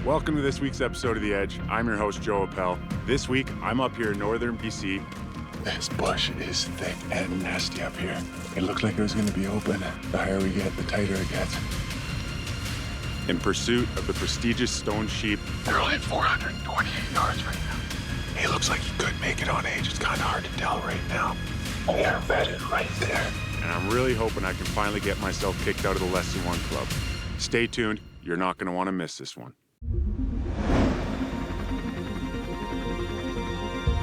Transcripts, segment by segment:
Welcome to this week's episode of The Edge. I'm your host, Joe Eppele. This week, I'm up here in northern BC. This bush is thick and nasty up here. It looked like it was going to be open. The higher we get, the tighter it gets. In pursuit of the prestigious stone sheep. They're only 428 yards right now. He looks like he could make it on age. It's kind of hard to tell right now. They're bedded right there. And I'm really hoping I can finally get myself kicked out of the Less Than One Club. Stay tuned. You're not going to want to miss this one.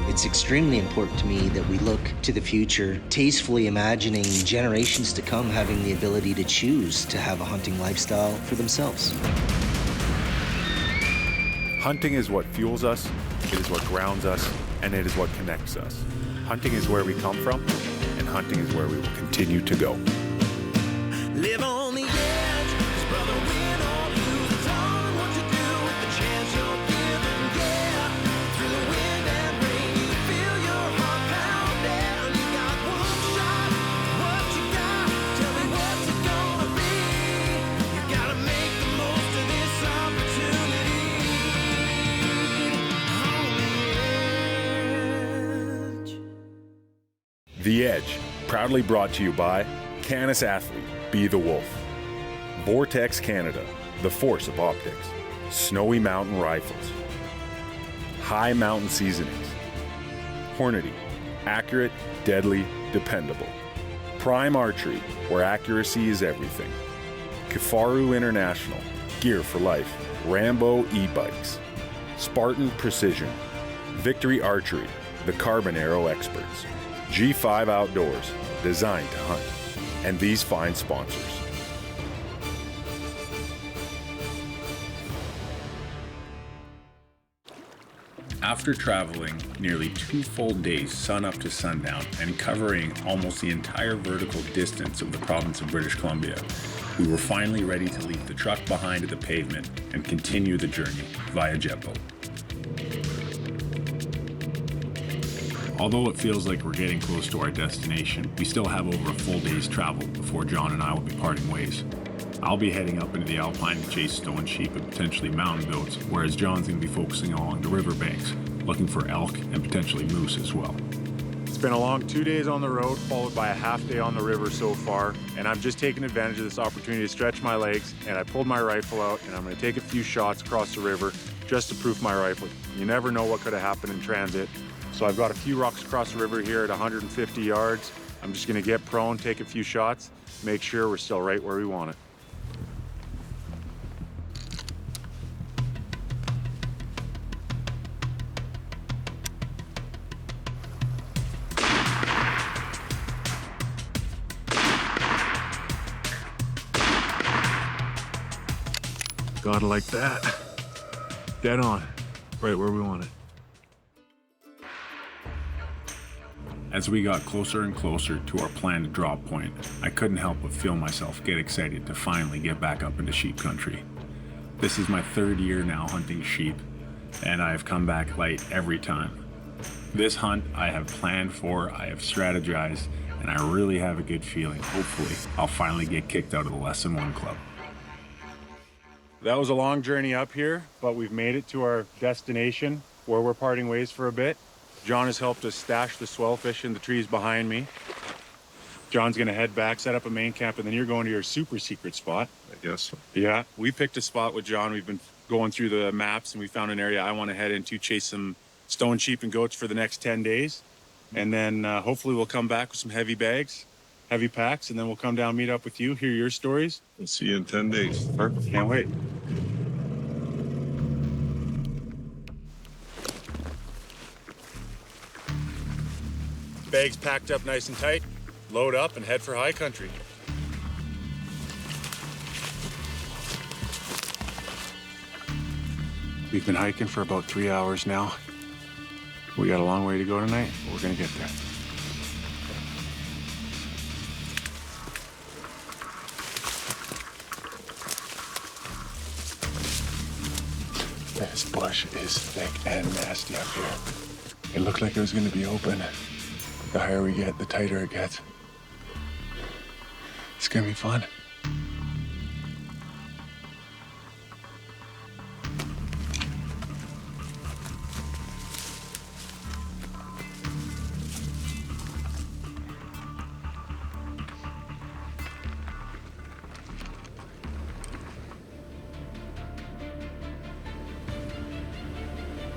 It's extremely important to me that we look to the future, tastefully imagining generations to come having the ability to choose to have a hunting lifestyle for themselves. Hunting is what fuels us, it is what grounds us, and it is what connects us. Hunting is where we come from, and hunting is where we will continue to go. Live on the edge, 'cause brother, win or lose, it's all in what you do with the chance you're given. Yeah, through the wind and rain, you feel your heart pounding. You got one shot, what you got? Tell me what's it gonna be? You gotta make the most of this opportunity. On the edge. The Edge, proudly brought to you by Canis Athlete, Be the Wolf. Vortex Canada, the force of optics. Snowy Mountain Rifles. High Mountain Seasonings. Hornady, accurate, deadly, dependable. Prime Archery, where accuracy is everything. Kifaru International, gear for life. Rambo e-bikes. Spartan Precision. Victory Archery, the carbon arrow experts. G5 Outdoors, designed to hunt. And these fine sponsors. After traveling nearly 2 full days sun up to sundown and covering almost the entire vertical distance of the province of British Columbia, we were finally ready to leave the truck behind at the pavement and continue the journey via jet boat. Although it feels like we're getting close to our destination, we still have over a full day's travel before John and I will be parting ways. I'll be heading up into the alpine to chase stone sheep and potentially mountain goats, whereas John's going to be focusing along the riverbanks, looking for elk and potentially moose as well. It's been a long 2 days on the road, followed by a half day on the river so far, and I'm just taking advantage of this opportunity to stretch my legs, and I pulled my rifle out, and I'm going to take a few shots across the river just to proof my rifle. You never know what could have happened in transit. So I've got a few rocks across the river here at 150 yards. I'm just going to get prone, take a few shots, make sure we're still right where we want it. Got it like that. Dead on. Right where we want it. As we got closer and closer to our planned drop point, I couldn't help but feel myself get excited to finally get back up into sheep country. This is my 3rd year now hunting sheep, and I have come back light every time. This hunt I have planned for, I have strategized, and I really have a good feeling, hopefully, I'll finally get kicked out of the Less Than One Club. That was a long journey up here, but we've made it to our destination where we're parting ways for a bit. John has helped us stash the swellfish in the trees behind me. John's gonna head back, set up a main camp, and then you're going to your super secret spot. I guess so. Yeah, we picked a spot with John. We've been going through the maps and we found an area I want to head into, chase some stone sheep and goats for the next 10 days. And then hopefully we'll come back with some heavy bags, heavy packs, and then we'll come down, meet up with you, hear your stories. We'll see you in 10 days. Perfect, can't wait. Bags packed up nice and tight, load up and head for high country. We've been hiking for about 3 hours now. We got a long way to go tonight, but we're gonna get there. This bush is thick and nasty up here. It looked like it was going to be open. The higher we get, the tighter it gets. It's going to be fun.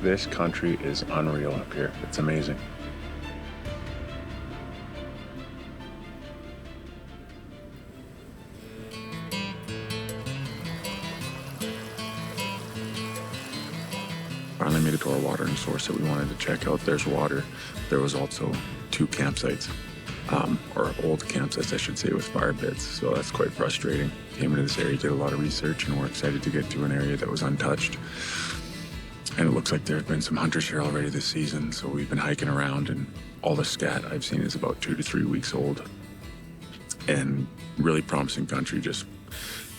This country is unreal up here. It's amazing. Finally made it to our watering source that we wanted to check out. There's water. There was also 2 campsites, or old campsites, I should say, with fire pits. So that's quite frustrating. Came into this area, did a lot of research, and we're excited to get to an area that was untouched. And it looks like there have been some hunters here already this season. So we've been hiking around, and all the scat I've seen is about 2 to 3 weeks old. And really promising country, just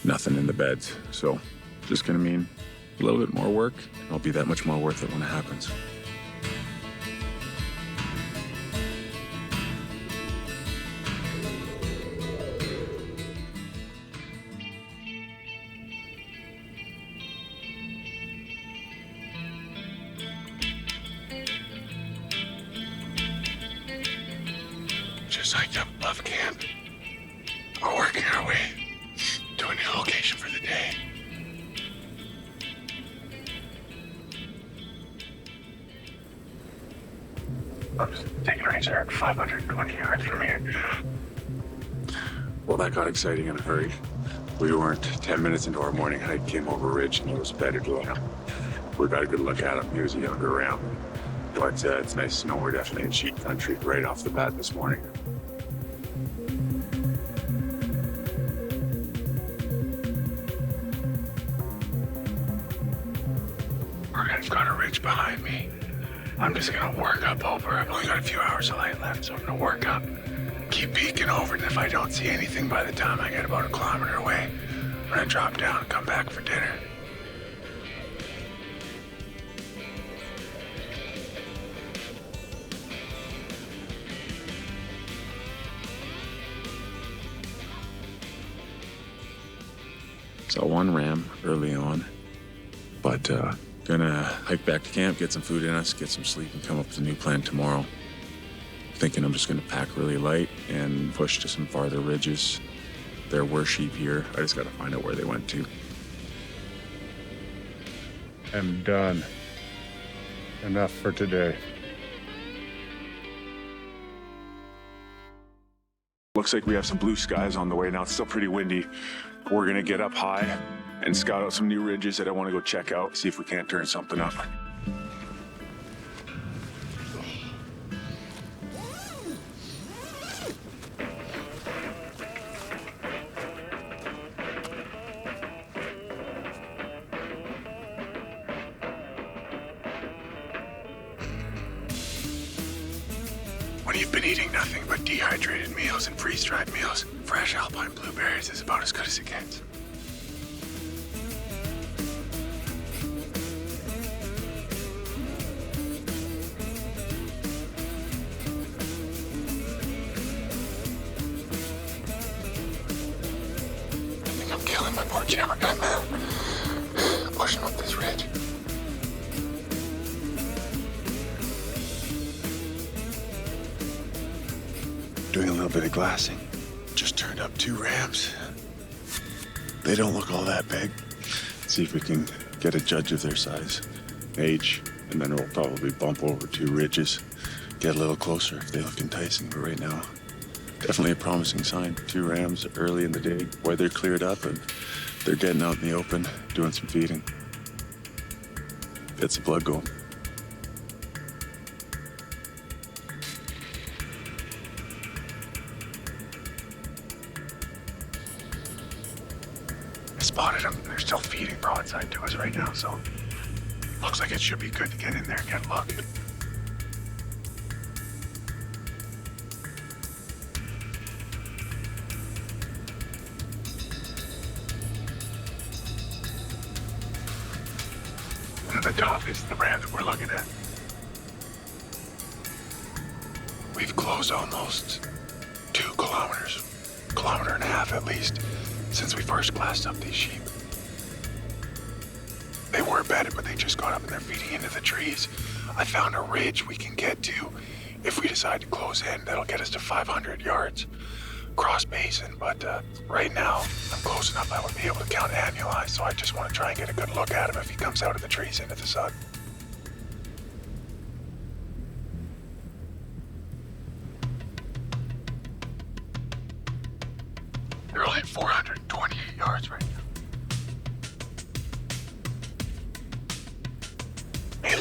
nothing in the beds. So just gonna mean a little bit more work, and I'll be that much more worth it when it happens. Just hiked up above camp. We're working our way to a new location for the day. I'm just taking a range there at 520 yards from here. Well, that got exciting in a hurry. We weren't 10 minutes into our morning hike, came over a ridge, and he was bedded low. We got a good look at him. He was a younger ram. But it's nice to know we're definitely in sheep country right off the bat this morning. I've got a ridge behind me. I'm just gonna work up over. I've only got a few hours of light left, so I'm gonna work up, keep peeking over, and if I don't see anything by the time I get about a kilometer away, I'm gonna drop down and come back for dinner. Saw one ram early on, but gonna hike back to camp, get some food in us, get some sleep, and come up with a new plan tomorrow. Thinking I'm just gonna pack really light and push to some farther ridges. There were sheep here. I just gotta find out where they went to. I'm done. Enough for today. Looks like we have some blue skies on the way now. It's still pretty windy. We're gonna get up high and scout out some new ridges that I want to go check out, see if we can't turn something up. When you've been eating nothing but dehydrated meals and freeze-dried meals, fresh alpine blueberries is about as good as it gets. I think I'm killing my poor cameraman now. Pushing up this ridge. Doing a little bit of glassing. Just turned up 2 rams. They don't look all that big. See if we can get a judge of their size, age, and then we'll probably bump over 2 ridges, get a little closer if they look enticing. But right now, definitely a promising sign. 2 rams early in the day, weather cleared up, and they're getting out in the open, doing some feeding. Gets the blood going. Spotted them. They're still feeding broadside to us right now, so looks like it should be good to get in there and get a look. And the top is the ram that we're looking at. We've closed almost 2 kilometers, kilometer and a half at least, since we first glassed up these sheep. They were bedded, but they just got up and they're feeding into the trees. I found a ridge we can get to if we decide to close in. That'll get us to 500 yards cross basin, but right now I'm close enough I would be able to count annualized, so I just want to try and get a good look at him if he comes out of the trees into the sun.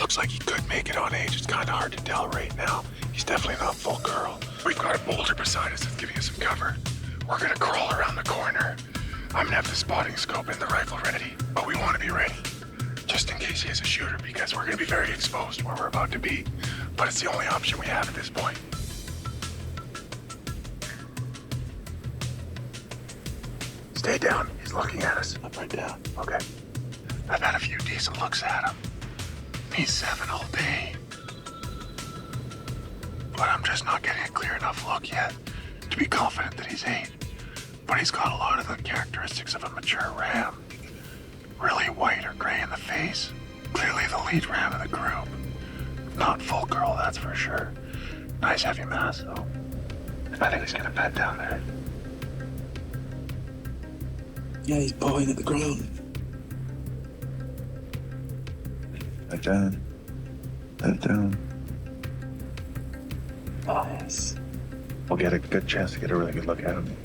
Looks like he could make it on age. It's kind of hard to tell right now. He's definitely not full curl. We've got a boulder beside us that's giving us some cover. We're gonna crawl around the corner. I'm gonna have the spotting scope and the rifle ready, but we want to be ready just in case he has a shooter, because we're gonna be very exposed where we're about to be. But it's the only option we have at this point. Stay down. He's looking at us. Up right down. Okay. I've had a few decent looks at him. He's 7 all day. But I'm just not getting a clear enough look yet to be confident that he's 8. But he's got a lot of the characteristics of a mature ram. Really white or gray in the face. Clearly the lead ram of the group. Not full curl, that's for sure. Nice heavy mass, though. I think he's gonna bed down there. Yeah, he's pawing at the ground. Bed down. Bed down. Oh, yes. We'll get a good chance to get a really good look at him.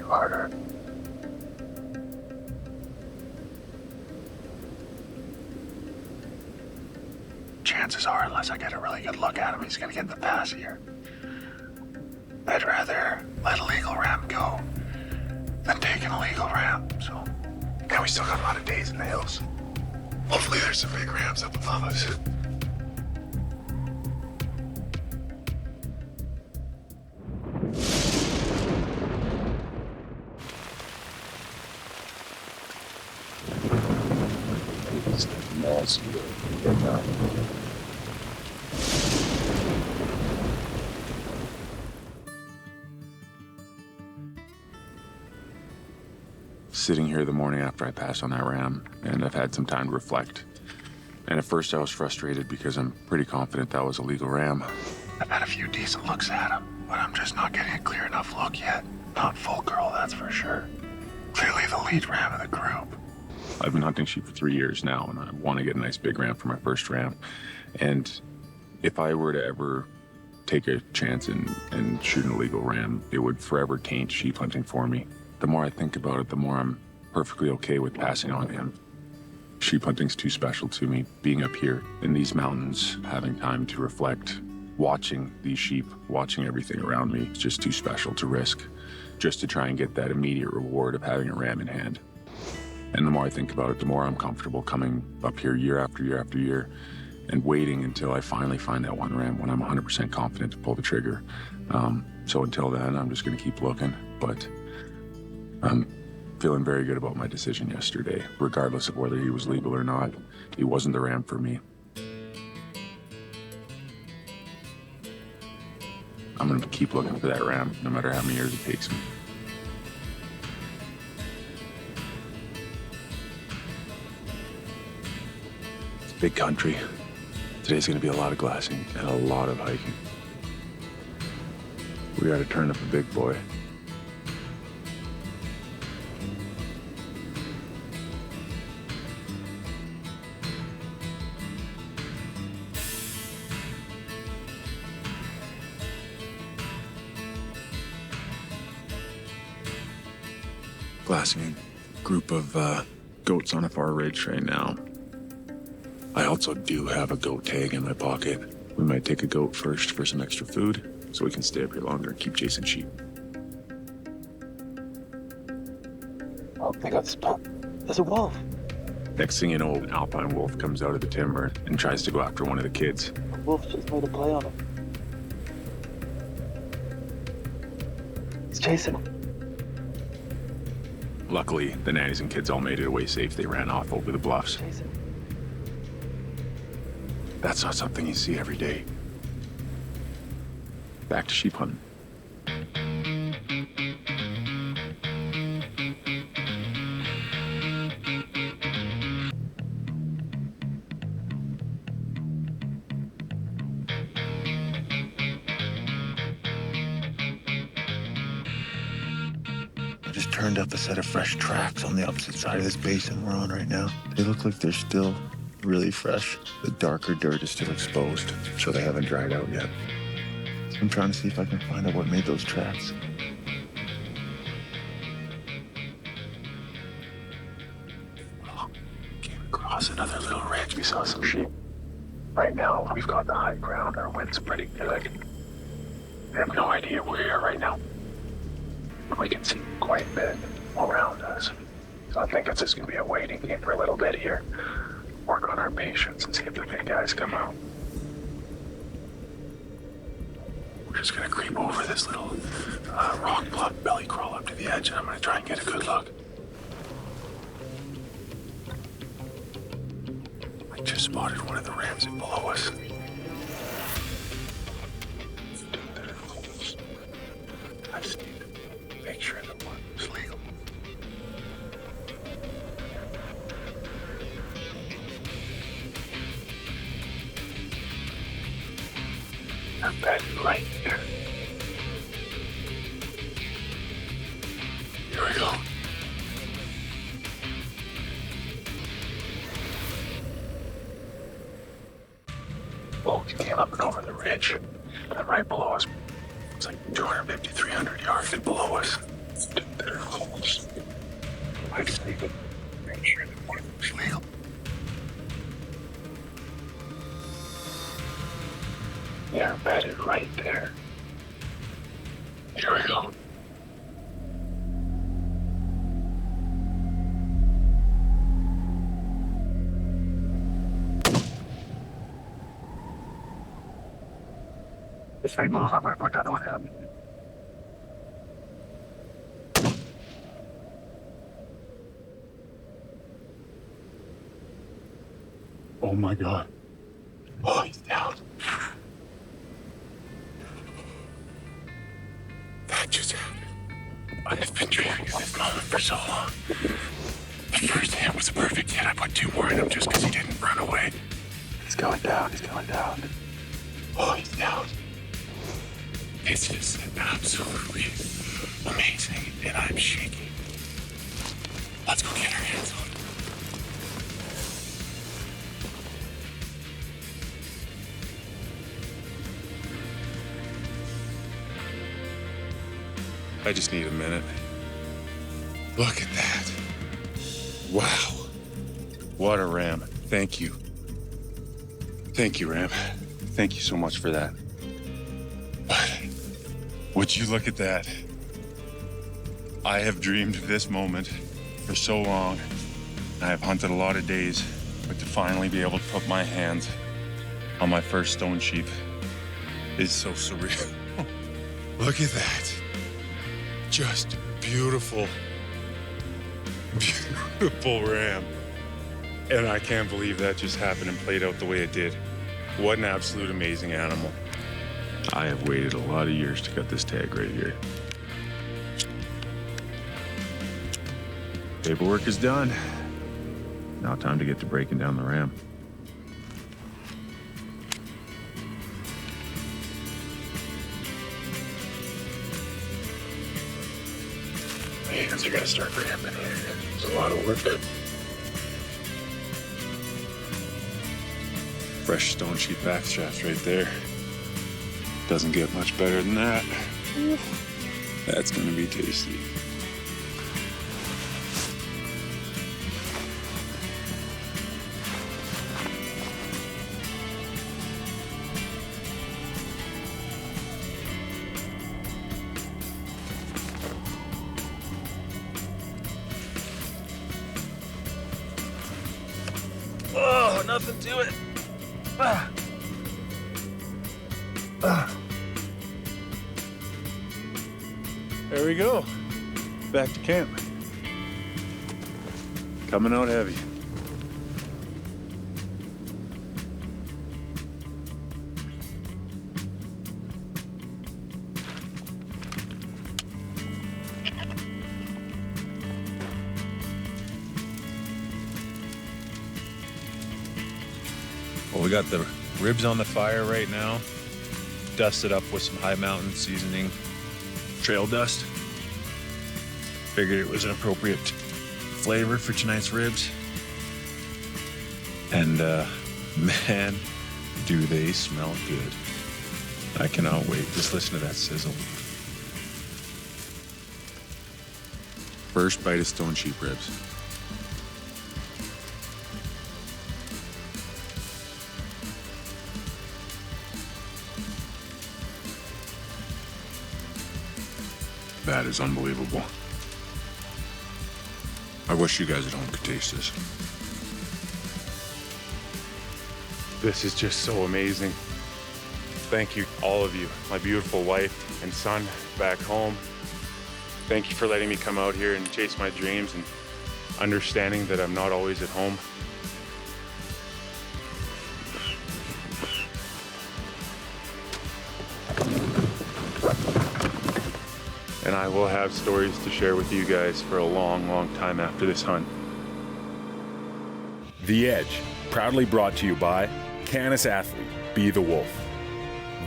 Harder. Chances are, unless I get a really good look at him, he's gonna get the pass here. I'd rather let a legal ram go than take an illegal ram, so. And we still got a lot of days in the hills. Hopefully there's some big rams up above us. Sitting here the morning after I passed on that ram, and I've had some time to reflect. And at first I was frustrated because I'm pretty confident that was a legal ram. I've had a few decent looks at him, but I'm just not getting a clear enough look yet. Not full curl, that's for sure. Clearly the lead ram of the group. I've been hunting sheep for 3 years now, and I want to get a nice big ram for my first ram. And if I were to ever take a chance and shoot an illegal ram, it would forever taint sheep hunting for me. The more I think about it, the more I'm perfectly okay with passing on him. Sheep hunting's too special to me. Being up here in these mountains, having time to reflect, watching these sheep, watching everything around me, it's just too special to risk, just to try and get that immediate reward of having a ram in hand. And the more I think about it, the more I'm comfortable coming up here year after year after year and waiting until I finally find that one ram when I'm 100% confident to pull the trigger. So until then, I'm just gonna keep looking, but I'm feeling very good about my decision yesterday, regardless of whether he was legal or not. He wasn't the ram for me. I'm gonna keep looking for that ram, no matter how many years it takes me. It's big country. Today's gonna be a lot of glassing and a lot of hiking. We gotta turn up a big boy. Glassing a group of goats on a far ridge right now. I also do have a goat tag in my pocket. We might take a goat first for some extra food so we can stay up here longer and keep chasing sheep. Oh, they got spot. There's a wolf. Next thing you know, an alpine wolf comes out of the timber and tries to go after one of the kids. The wolf just made a play on him. He's chasing him. Luckily, the nannies and kids all made it away safe. They ran off over the bluffs. Chasing him. That's not something you see every day. Back to sheep hunting. I just turned up a set of fresh tracks on the opposite side of this basin we're on right now. They look like they're still really fresh. The darker dirt is still exposed, so they haven't dried out yet. So I'm trying to see if I can find out what made those tracks. another little ridge. We saw some sheep. Right now, we've got the high ground. Our wind's pretty good. I have no idea where we are right now. We can see quite a bit around us. So I think it's just going to be a waiting game for a little bit here. Work on our patience and see if the big guys come out. We're just going to creep over this little rock bluff, belly crawl up to the edge, and I'm going to try and get a good look. I just spotted one of the rams below us. I just need to make sure that one's legal. I'm back right here. Here we go. Oh, he came up and over the ridge. And right below us. It's like 250, 300 yards below us. They're close. I just need to make sure that one of them's legal. They're bedded right there. Here we go. This ain't Muhammad, but I don't have. Oh my God. Oh, he's down. That just happened. I have been dreaming of this moment for so long. The first hit was a perfect hit. I put 2 more in him just because he didn't run away. He's going down. He's going down. Oh, he's down. It's just absolutely amazing, and I'm shaking. Let's go get our hands on it. I just need a minute. Look at that. Wow. What a ram. Thank you. Thank you, Ram. Thank you so much for that. But would you look at that? I have dreamed of this moment for so long. I have hunted a lot of days, but to finally be able to put my hands on my first stone sheep is so surreal. Look at that. Just beautiful, beautiful ram. And I can't believe that just happened and played out the way it did. What an absolute amazing animal. I have waited a lot of years to cut this tag right here. Paperwork is done. Now time to get to breaking down the ram. My hands are gonna start cramping here. It's a lot of work. Fresh stone sheep back shaft right there. Doesn't get much better than that. That's gonna be tasty. Oh, nothing to it. There we go. Back to camp. Coming out heavy. Well, we got the ribs on the fire right now. Dusted up with some high mountain seasoning, trail dust. Figured it was an appropriate flavor for tonight's ribs. And man, do they smell good. I cannot wait. Just listen to that sizzle. First bite of stone sheep ribs. That is unbelievable. I wish you guys at home could taste this. This is just so amazing. Thank you, all of you, my beautiful wife and son back home. Thank you for letting me come out here and chase my dreams and understanding that I'm not always at home. And I will have stories to share with you guys for a long, long time after this hunt. The Edge, proudly brought to you by Canis Athlete, Be the Wolf.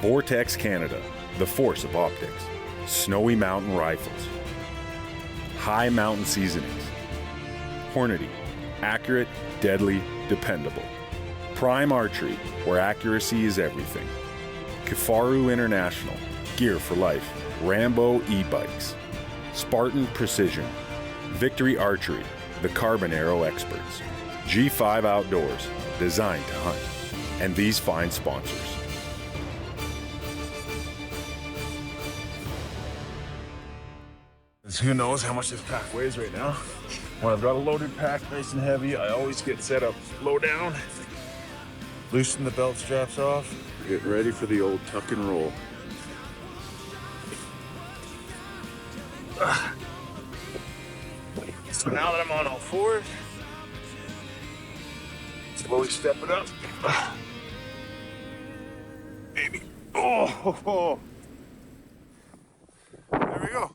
Vortex Canada, the force of optics. Snowy Mountain Rifles. High Mountain Seasonings. Hornady, accurate, deadly, dependable. Prime Archery, where accuracy is everything. Kifaru International, gear for life. Rambo e-bikes. Spartan Precision. Victory Archery, the carbon arrow experts. G5 Outdoors, designed to hunt. And these fine sponsors. Who knows how much this pack weighs right now? When I've got a loaded pack nice and heavy, I always get set up low down, loosen the belt straps off, get ready for the old tuck and roll. So now that I'm on all fours, slowly step it up. Maybe. Oh, there we go.